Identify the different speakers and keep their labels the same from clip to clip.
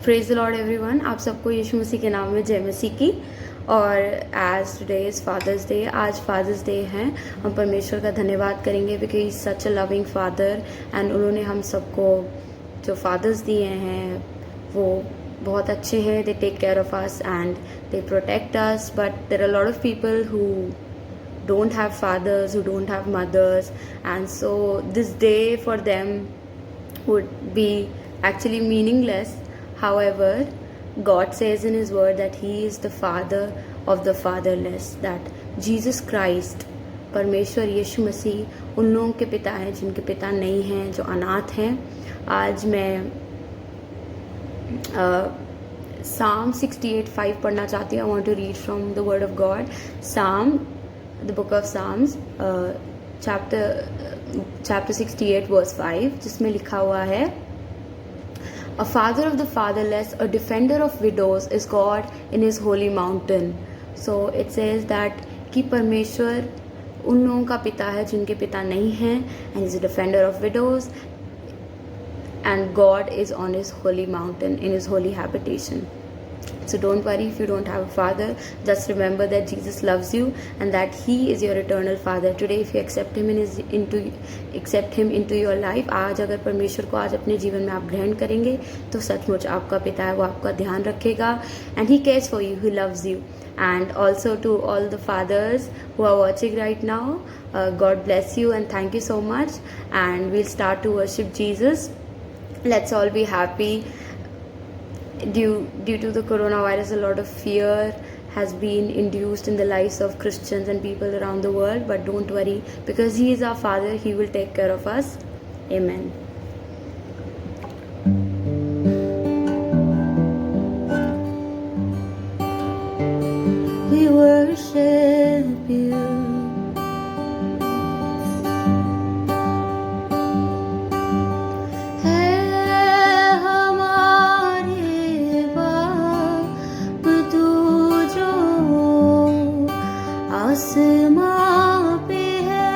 Speaker 1: Praise the Lord everyone. आप सबको यीशु मसीह के नाम में जय मसीह की। और as today is Father's Day, आज फादर्स डे हैं। हम परमेश्वर का धन्यवाद करेंगे because is such a loving father and उन्होंने हम सबको जो फादर्स दिए हैं वो बहुत अच्छे हैं। They take care of us and they protect us, but there are lot of people who don't have fathers, who don't have mothers, and so this day for them would be actually meaningless. However, God says in His word that He is the Father of the fatherless, that Jesus Christ, परमेश्वर यीशु मसीह उन लोगों के पिता हैं जिनके पिता नहीं हैं, जो अनाथ हैं। आज मैं Psalm 68:5 पढ़ना चाहती हूँ. I want to read from the word of God. The book of Psalms, chapter 68 verse 5, जिसमें लिखा हुआ है, A father of the fatherless, a defender of widows is God in His holy mountain. So it says that कि परमेश्वर उन लोगों का पिता है जिनके पिता नहीं हैं, and He is a defender of widows, and God is on His holy mountain, in His holy habitation. So don't worry if you don't have a father. Just remember that Jesus loves you and that He is your eternal Father. Today, if you accept Him into your life, आज अगर परमेश्वर को आज अपने जीवन में आप ग्रहण करेंगे तो सचमुच आपका पिता है वो आपका ध्यान रखेगा. And He cares for you, He loves you. And also to all the fathers who are watching right now, God bless you and thank you so much. And we'll start to worship Jesus. Let's all be happy. Due to the coronavirus, a lot of fear has been induced in the lives of Christians and people around the world, but don't worry because He is our Father. He will take care of us. Amen. We worship You. आसमां पे है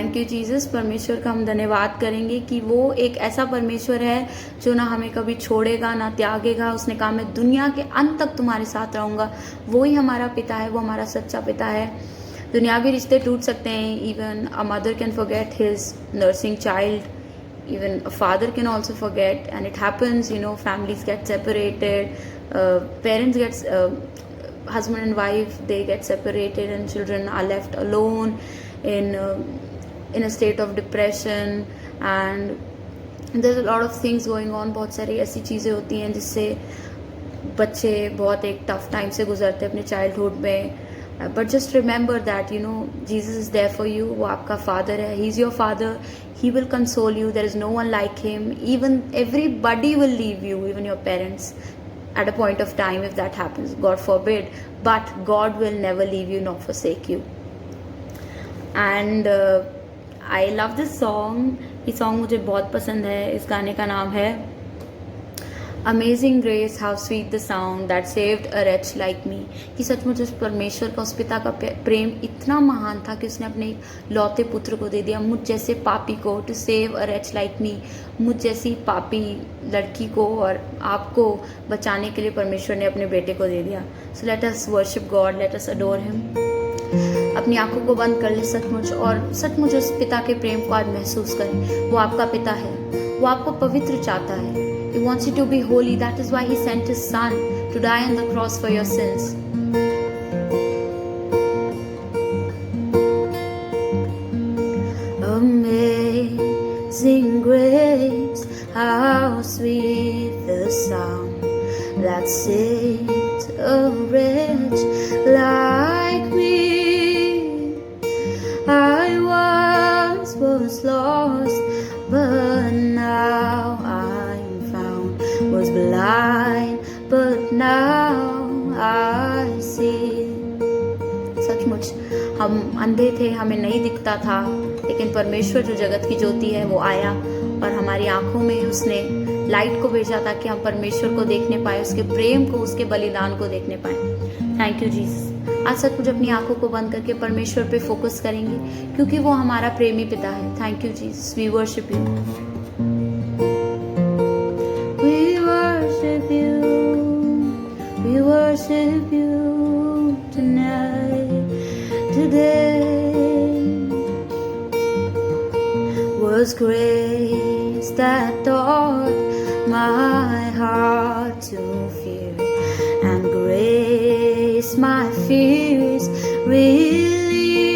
Speaker 1: thank you Jesus. परमेश्वर का हम धन्यवाद करेंगे कि वो एक ऐसा परमेश्वर है जो ना हमें कभी छोड़ेगा ना त्यागेगा। उसने कहा मैं दुनिया के अंत तक तुम्हारे साथ रहूँगा। वो ही हमारा पिता है, वो हमारा सच्चा पिता है। दुनियावी रिश्ते टूट सकते हैं, even a mother can forget his nursing child, even a father can also forget, and it happens, you know, families get separated, parents get husband and wife, they get separated and children are left alone in a state of depression, and there's a lot of things going on। बहुत सारी ऐसी चीज़ें होती हैं जिससे बच्चे बहुत एक टफ टाइम से गुजरते हैं अपने चाइल्डहुड में। But just remember that you know Jesus is there for you. वो आपका फादर है, he is your father, he will console you, there is no one like him। even everybody will leave you, even your parents at a point of time, if that happens, God forbid, but God will never leave you nor forsake you। and I love this song। ये song मुझे बहुत पसंद है। इस गाने का नाम है amazing grace how sweet the sound that saved a wretch like मी। कि सचमुच उस परमेश्वर का, उस पिता का प्रेम इतना महान था कि उसने अपने लौते पुत्र को दे दिया, मुझ जैसे पापी को, to save a wretch like me. मुझ जैसी पापी लड़की को और आपको बचाने के लिए परमेश्वर ने अपने बेटे को दे दिया। So let us worship God, let us adore him. अपनी आंखों को बंद कर ले सचमुच, और सचमुच उस पिता के प्रेम को आज महसूस करें। वो आपका पिता है, वो आपको पवित्र चाहता है। He wants you to be holy। That is why he sent his son to die on the cross for your sins। Amazing grace, how sweet the sound that saved a wretch like me। I once was lost, but now was blind, but now I see। सचमुच हम अंधे थे, हमें नहीं दिखता था, लेकिन परमेश्वर जो जगत की ज्योति है वो आया और हमारी आंखों में उसने लाइट को भेजा ताकि हम परमेश्वर को देखने पाए, उसके प्रेम को, उसके बलिदान को देखने पाए। Thank you Jesus. आज सचमुच अपनी आंखों को बंद करके परमेश्वर पे फोकस करेंगे क्योंकि वो हमारा प्रेमी पिता है। Thank you Jesus, we worship you. We worship you tonight, today was grace that taught my heart to fear, and grace my fears relieved.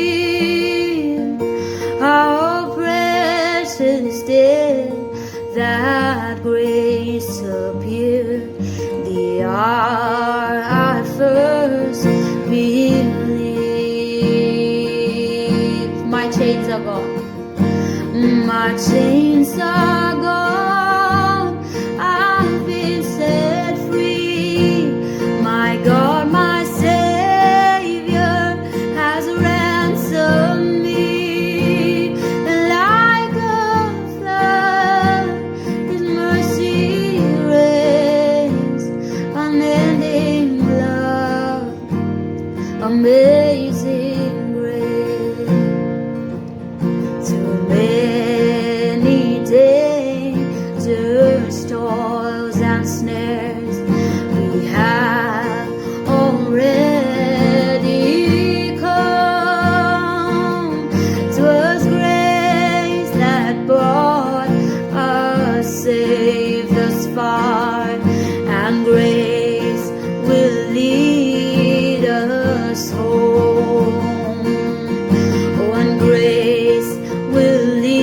Speaker 1: How precious did that grace appear the hour I first believed। My chains are gone, my chains are gone, I've been set free। My God, my Savior has ransomed me। Like a flood, His mercy unending love, amazing grace। Too many dangers, toils and snares we have already come। 'Twas grace that brought us safe thus far, and grace will lead us home. Oh, and grace will lead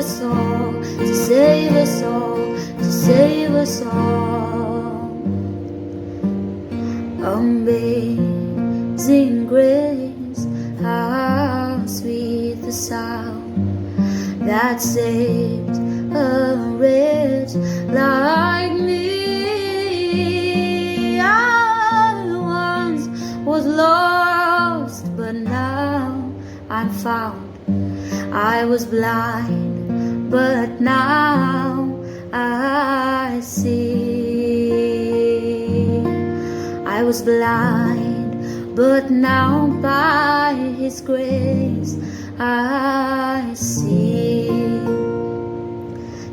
Speaker 1: us all, to save us all, to save us all. Amazing grace, how sweet the sound that saved a wretch like me. I once was lost, but now I'm found. I was blind, but now I see. I was blind, but now by His grace I see.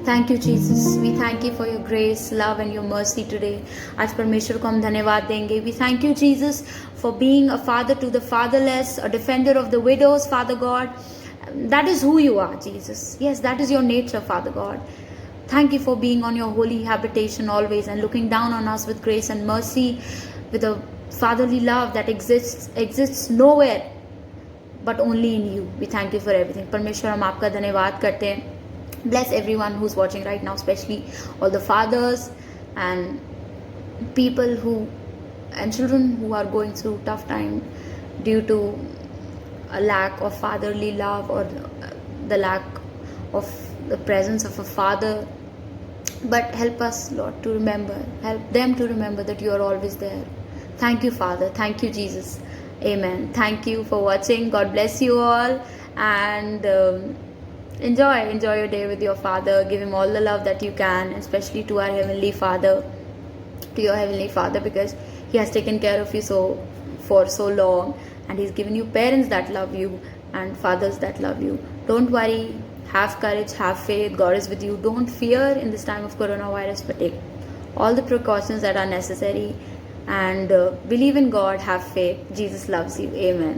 Speaker 1: Thank you Jesus, we thank you for your grace, love and your mercy today. आज परमेश्वर को हम धन्यवाद देंगे. We thank you Jesus for being a father to the fatherless, a defender of the widows, father God. That is who you are, Jesus. Yes, that is your nature, Father God. Thank you for being on your holy habitation always and looking down on us with grace and mercy, with a fatherly love that exists nowhere but only in you. We thank you for everything. परमेश्वर हम आपका धन्यवाद करते हैं. Bless everyone who's watching right now, especially all the fathers and people and children who are going through tough time due to a lack of fatherly love or the lack of the presence of a father. But help us, Lord, to remember, help them to remember that you are always there. Thank you, Father. Thank you, Jesus. Amen. Thank you for watching. God bless you all, and enjoy your day with your Father. Give Him all the love that you can, especially to our Heavenly Father, to your Heavenly Father, because He has taken care of you for so long, and He's given you parents that love you and fathers that love you. Don't worry, have courage, have faith. God is with you. Don't fear in this time of coronavirus, but take all the precautions that are necessary, and believe in God, have faith. Jesus loves you. Amen.